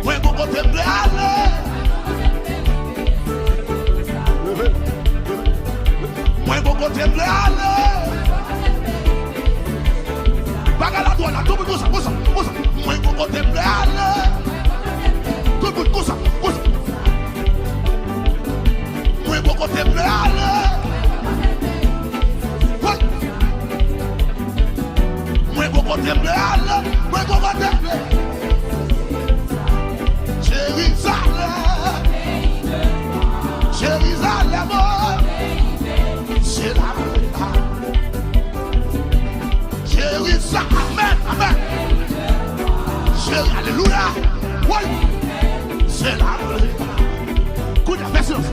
Mwen kon kote mle ale. Mwen kon kote mle ale. Baga la douane, tout le monde, kousa. Mwen kon kote mle ale. Tout le monde, kousa. Mwen kon kote mle ale. Mwen kon kote mle ale. Mwen kon kote mle. Jérusalem, c'est la vraie. Jérusalem, amen. Alléluia. Oui, c'est la vraie. Écoute, fais silence.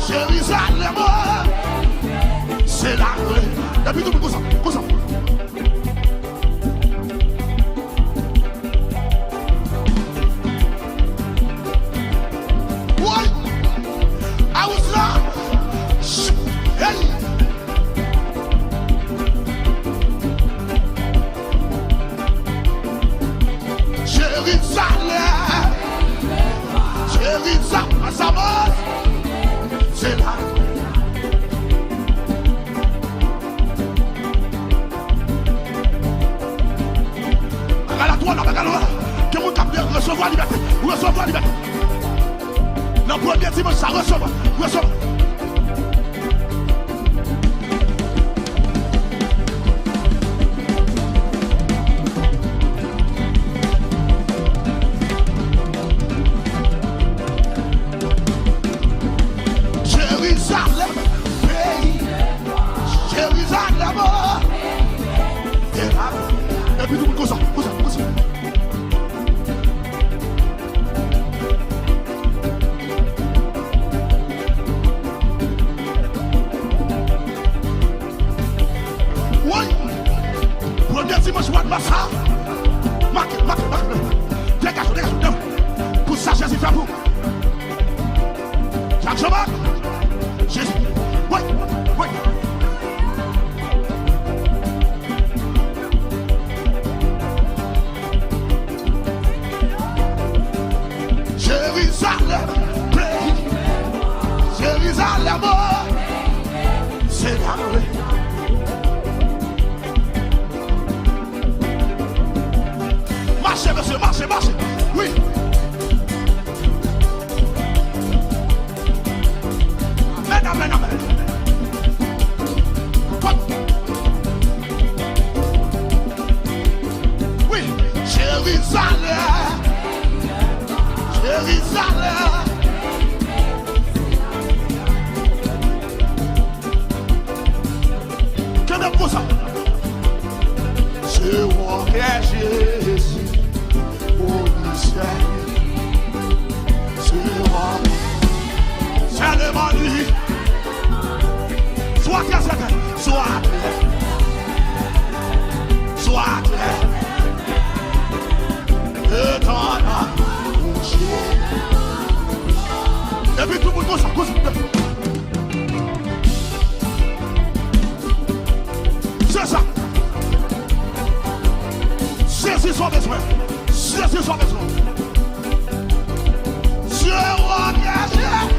Jérusalem, c'est la vraie. Depuis tout le monde, kousa. What? I was not. Hey. Jérusalem, ça va. C'est là. Regarde-toi, que vous captez, recevoir la liberté. Recevoir la liberté. Dans le premier dimanche, ça recevoir. Jérusalem, pays. Jérusalem. Et puis tout le monde, kousa. Dimanche, ça. Marque. Dégage. Pour ça, Jésus fait pour. Jacques Jomac. Jésus. Oui. Jérusalem, pays. Jérusalem, c'est la vraie. Marchez. Oui. Amen. Oui. Jérusalem. Que de pour ça? C'est moi qui ai Jésus. C'est le mari. Sois certain. Sois clair. Et ton amour. Et puis tout le monde, cause. C'est ça. Jésus son besoin. Jésus son besoin. Je engage.